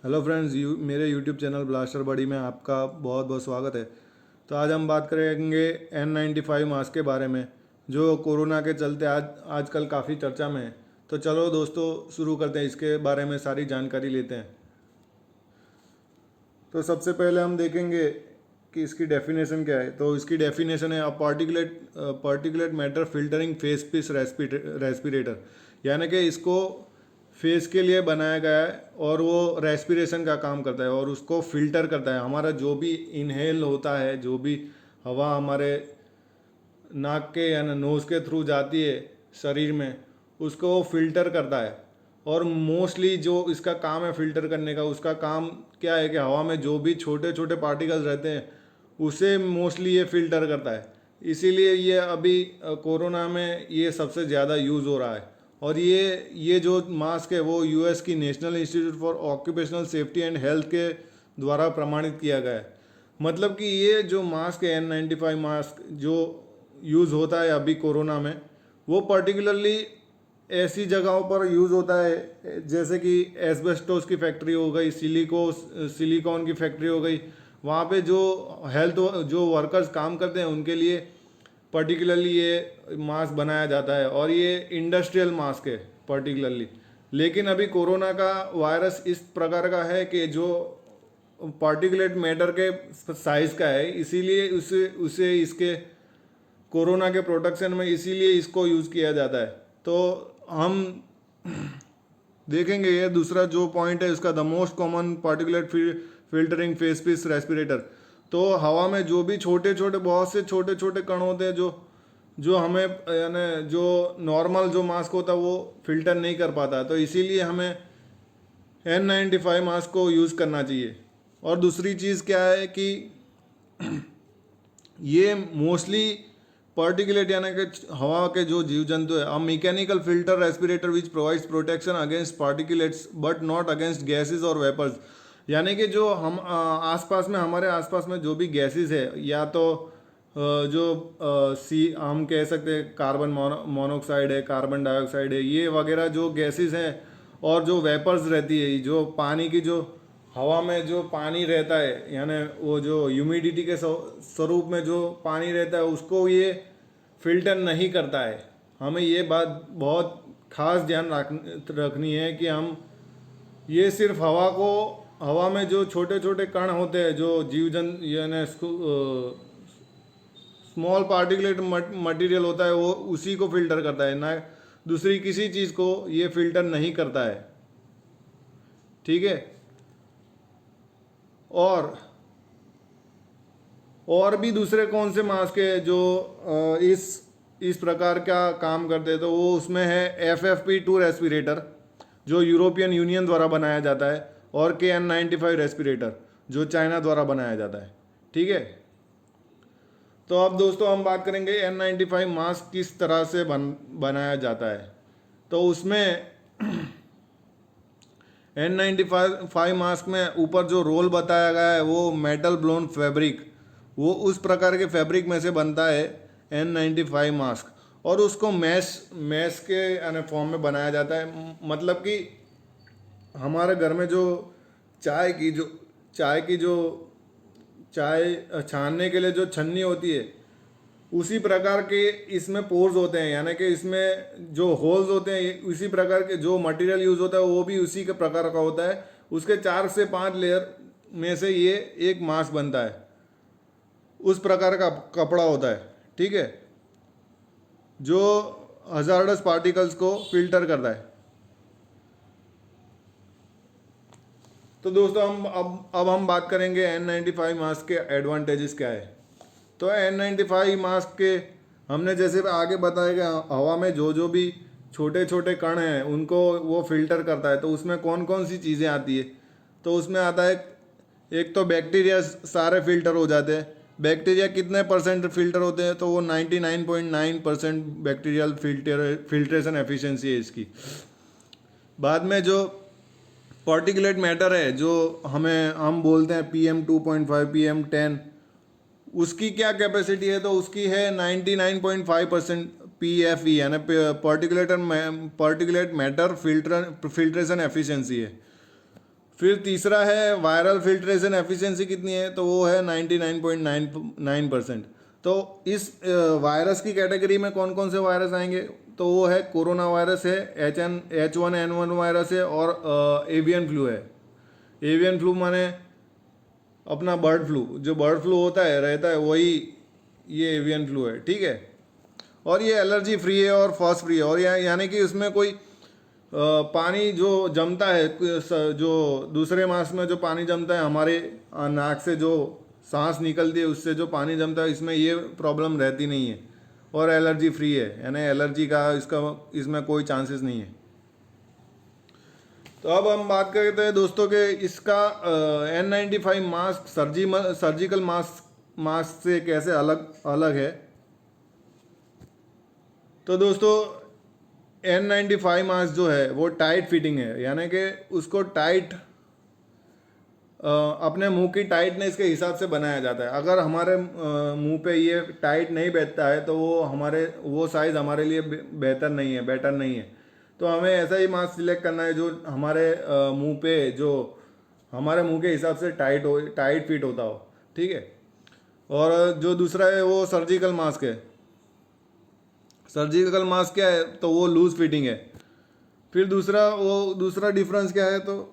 Hello friends, मेरे YouTube channel blaster बडी में आपका बहुत बहुत स्वागत है। तो आज हम बात करेंगे N95 मास्क के बारे में, जो कोरोना के चलते आजकल काफ़ी चर्चा में है। तो चलो दोस्तों, शुरू करते हैं, इसके बारे में सारी जानकारी लेते हैं। तो सबसे पहले हम देखेंगे कि इसकी डेफिनेशन क्या है। तो इसकी डेफिनेशन है particulate matter filtering face piece respirator, यानी कि इसको फेस के लिए बनाया गया है और वो रेस्पिरेशन का काम करता है और उसको फिल्टर करता है। हमारा जो भी इनहेल होता है, जो भी हवा हमारे नाक के या नोज़ के थ्रू जाती है शरीर में, उसको वो फिल्टर करता है। और मोस्टली जो इसका काम है फिल्टर करने का, उसका काम क्या है कि हवा में जो भी छोटे छोटे पार्टिकल्स रहते हैं उसे मोस्टली ये फिल्टर करता है। इसीलिए ये अभी कोरोना में ये सबसे ज़्यादा यूज़ हो रहा है। और ये जो मास्क है वो यूएस की national institute for occupational safety and health के द्वारा प्रमाणित किया गया है। मतलब कि ये जो मास्क है N95 मास्क जो यूज़ होता है अभी कोरोना में, वो पर्टिकुलरली ऐसी जगहों पर यूज़ होता है जैसे कि एस्बेस्टोस की फैक्ट्री हो गई, सिलिकॉन की फैक्ट्री हो गई। वहाँ पे जो वर्कर्स काम करते हैं उनके लिए पर्टिकुलरली ये मास्क बनाया जाता है और ये इंडस्ट्रियल मास्क है पर्टिकुलरली। लेकिन अभी कोरोना का वायरस इस प्रकार का है कि जो पार्टिकुलेट मैटर के साइज का है, इसीलिए उसे उसे इसके कोरोना के प्रोटेक्शन में इसीलिए इसको यूज़ किया जाता है। तो हम देखेंगे ये दूसरा जो पॉइंट है इसका, the most common particulate filtering face piece respirator. तो हवा में जो भी छोटे छोटे बहुत से छोटे छोटे कण होते हैं जो जो हमें यानी जो नॉर्मल जो मास्क होता है वो फिल्टर नहीं कर पाता, तो इसीलिए हमें N95 मास्क को यूज़ करना चाहिए। और दूसरी चीज़ क्या है कि ये मोस्टली पर्टिकुलेट यानी कि हवा के जो जीव जंतु है, a mechanical filter respirator which provides protection against particulates but not against gases और वेपर्स। यानी कि जो हम आसपास में हमारे आसपास में जो भी गैसेस है, या तो जो हम कह सकते हैं कार्बन मोनोऑक्साइड है, कार्बन डाइऑक्साइड है, ये वगैरह जो गैसेस हैं, और जो वेपर्स रहती है, जो पानी की जो हवा में जो पानी रहता है, यानी वो जो ह्यूमिडिटी के स्वरूप में जो पानी रहता है, उसको ये फिल्टर नहीं करता है। हमें ये बात बहुत खास ध्यान रखनी है कि हम ये सिर्फ हवा में जो छोटे छोटे कण होते हैं, जो जीव जंतु यानी स्मॉल पार्टिकुलेट मटेरियल होता है, वो उसी को फिल्टर करता है, ना दूसरी किसी चीज़ को ये फिल्टर नहीं करता है। ठीक है। और भी दूसरे कौन से मास्क है जो इस प्रकार का काम करते हैं, तो वो उसमें है FFP2 रेस्पिरेटर जो यूरोपियन यूनियन द्वारा बनाया जाता है, और KN95 रेस्पिरेटर जो चाइना द्वारा बनाया जाता है। ठीक है। तो अब दोस्तों हम बात करेंगे N95 मास्क किस तरह से बनाया जाता है। तो उसमें N95 मास्क में ऊपर जो रोल बताया गया है वो मेटल ब्लोन फैब्रिक, वो उस प्रकार के फैब्रिक में से बनता है N95 मास्क, और उसको मैश के यानी फॉर्म में बनाया जाता है। मतलब कि हमारे घर में जो चाय छानने के लिए जो छन्नी होती है, उसी प्रकार के इसमें पोर्स होते हैं, यानी कि इसमें जो होल्स होते हैं, उसी प्रकार के जो मटेरियल यूज़ होता है वो भी उसी के प्रकार का होता है। उसके 4 से 5 लेयर में से ये एक मास्क बनता है, उस प्रकार का कपड़ा होता है। ठीक है, जो हजार्डस पार्टिकल्स को फिल्टर करता है। तो दोस्तों अब हम बात करेंगे N95 मास्क के एडवांटेजेस क्या है। तो N95 मास्क के हमने जैसे आगे बताया कि हवा में जो भी छोटे छोटे कण हैं उनको वो फिल्टर करता है। तो उसमें कौन कौन सी चीज़ें आती है, तो उसमें आता है एक तो बैक्टीरिया सारे फिल्टर हो जाते हैं। बैक्टीरिया कितने परसेंट फिल्टर होते हैं, तो वो 99.9% बैक्टीरियल फिल्ट्रेशन एफिशिएंसी है इसकी। बाद में जो पार्टिकुलेट मैटर है जो हम बोलते हैं PM2.5 PM10, उसकी क्या कैपेसिटी है, तो उसकी है 99.5% PFE यानी पार्टिकुलेट मैटर फिल्ट्रेशन एफिशिएंसी है। फिर तीसरा है वायरल फिल्ट्रेशन एफिशिएंसी कितनी है, तो वो है 99.99%। तो इस वायरस की कैटेगरी में कौन कौन से वायरस आएंगे, तो वो है कोरोना वायरस है, H1N1 वायरस है, और एवियन फ्लू है। एवियन फ्लू माने अपना बर्ड फ्लू, जो बर्ड फ्लू होता है रहता है वही ये एवियन फ्लू है, ठीक है। और ये एलर्जी फ्री है और फॉस फ्री है, और यानी कि उसमें कोई पानी जो जमता है, जो दूसरे मास में जो पानी जमता है हमारे नाक से, जो सांस निकलती है उससे जो पानी जमता है, इसमें ये प्रॉब्लम रहती नहीं है, और एलर्जी फ्री है, यानी एलर्जी का इसमें कोई चांसेस नहीं है। तो अब हम बात करते हैं दोस्तों के इसका N95 मास्क सर्जिकल मास्क से कैसे अलग अलग है। तो दोस्तों N95 मास्क जो है वो टाइट फिटिंग है, यानी कि उसको टाइट अपने मुंह की टाइटनेस के हिसाब से बनाया जाता है। अगर हमारे मुंह पे ये टाइट नहीं बैठता है तो वो साइज़ हमारे लिए बेहतर नहीं है। तो हमें ऐसा ही मास्क सिलेक्ट करना है जो हमारे मुंह पे, जो हमारे मुंह के हिसाब से टाइट फिट होता हो, ठीक है। और जो दूसरा है वो सर्जिकल मास्क है। सर्जिकल मास्क क्या है, तो वो लूज फिटिंग है। फिर दूसरा डिफरेंस क्या है, तो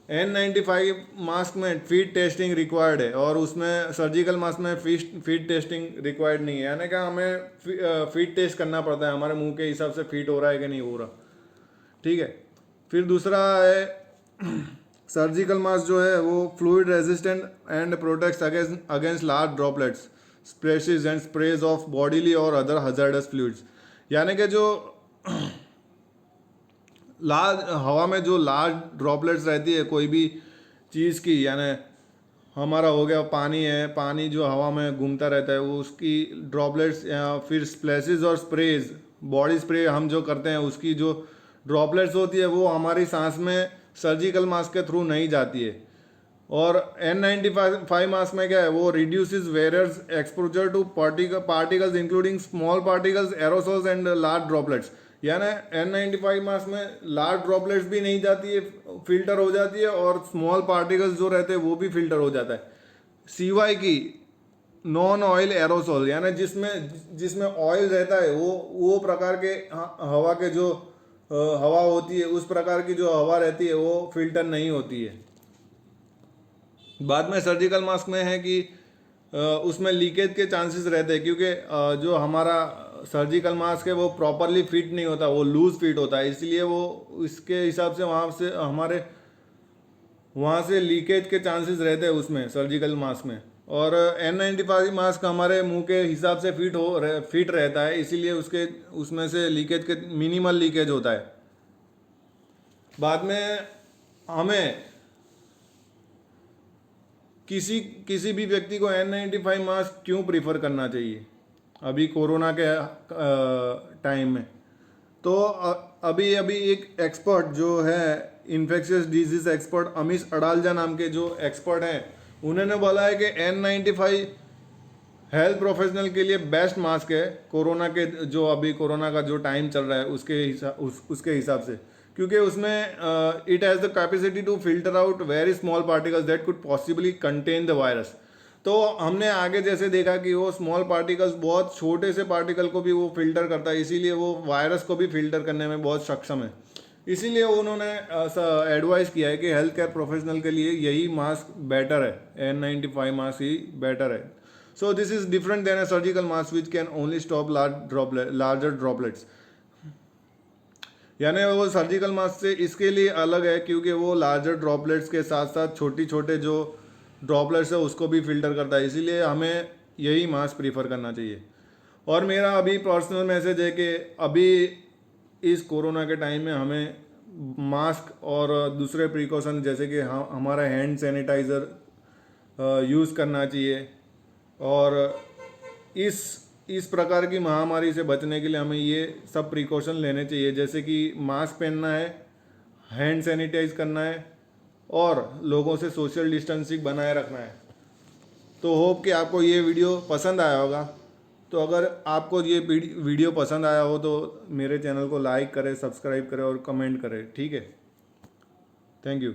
N95 मास्क में फीट टेस्टिंग रिक्वायर्ड है, और उसमें सर्जिकल मास्क में फीट टेस्टिंग रिक्वायर्ड नहीं है, यानी कि हमें फीट टेस्ट करना पड़ता है हमारे मुंह के हिसाब से फिट हो रहा है कि नहीं हो रहा, ठीक है। फिर दूसरा है सर्जिकल मास्क जो है वो fluid resistant and protects against large droplets splashes and sprays of bodily और अदर हजार्डस फ्लूइड्स, यानी कि जो हवा में जो लार्ज ड्रॉपलेट्स रहती है कोई भी चीज़ की, यानी हमारा हो गया पानी जो हवा में घूमता रहता है वो उसकी ड्रॉपलेट्स, या फिर स्प्लैशेस और स्प्रेज, बॉडी स्प्रे हम जो करते हैं उसकी जो ड्रॉपलेट्स होती है वो हमारी सांस में सर्जिकल मास्क के थ्रू नहीं जाती है। और N95 मास्क में क्या है, वो reduces wearer's exposure to particles including small particles, aerosols and large droplets, यानी N95 मास्क में लार्ज ड्रॉपलेट्स भी नहीं जाती है, फिल्टर हो जाती है, और स्मॉल पार्टिकल्स जो रहते हैं वो भी फिल्टर हो जाता है, सिवाय की नॉन ऑयल एरोसोल, यानी जिसमें ऑयल रहता है वो प्रकार के हवा के जो हवा होती है, उस प्रकार की जो हवा रहती है वो फिल्टर नहीं होती है। बाद में सर्जिकल मास्क में है कि उसमें लीकेज के चांसेस रहते हैं, क्योंकि जो हमारा सर्जिकल मास्क है वो प्रॉपरली फिट नहीं होता, वो लूज फिट होता है, इसलिए वो इसके हिसाब से वहाँ से लीकेज के चांसेस रहते हैं उसमें सर्जिकल मास्क में। और N95 मास्क हमारे मुंह के हिसाब से फिट रहता है, इसीलिए उसमें से मिनिमल लीकेज होता है। बाद में हमें किसी भी व्यक्ति को N95 मास्क क्यों प्रीफर करना चाहिए अभी कोरोना के टाइम में, तो अभी एक एक्सपर्ट जो है इन्फेक्शियस डिजीज एक्सपर्ट अमीश अडालजा नाम के जो एक्सपर्ट हैं, उन्होंने बोला है कि N95 हेल्थ प्रोफेशनल के लिए बेस्ट मास्क है कोरोना का जो टाइम चल रहा है उसके हिसाब से, क्योंकि उसमें it has the capacity to filter out very small particles that could possibly contain the virus. तो हमने आगे जैसे देखा कि वो स्मॉल पार्टिकल्स, बहुत छोटे से पार्टिकल को भी वो फिल्टर करता है, इसीलिए वो वायरस को भी फिल्टर करने में बहुत सक्षम है। इसीलिए उन्होंने एडवाइस किया है कि हेल्थ केयर प्रोफेशनल के लिए यही मास्क बेटर है, N95 मास्क ही बेटर है। So this is different than a surgical mask which can only stop larger droplets, यानी वो सर्जिकल मास्क से इसके लिए अलग है क्योंकि वो लार्जर ड्रॉपलेट्स के साथ साथ छोटे जो ड्रॉपलेट्स है उसको भी फिल्टर करता है, इसीलिए हमें यही मास्क प्रीफर करना चाहिए। और मेरा अभी पर्सनल मैसेज है कि अभी इस कोरोना के टाइम में हमें मास्क और दूसरे प्रिकॉशन जैसे कि हमारा हैंड सैनिटाइज़र यूज़ करना चाहिए, और इस प्रकार की महामारी से बचने के लिए हमें ये सब प्रिकॉशन लेने चाहिए, जैसे कि मास्क पहनना है, हैंड सैनिटाइज करना है, और लोगों से सोशल डिस्टेंसिंग बनाए रखना है। तो होप कि आपको ये वीडियो पसंद आया होगा। तो अगर आपको ये वीडियो पसंद आया हो तो मेरे चैनल को लाइक करें, सब्सक्राइब करें और कमेंट करें, ठीक है। Thank you.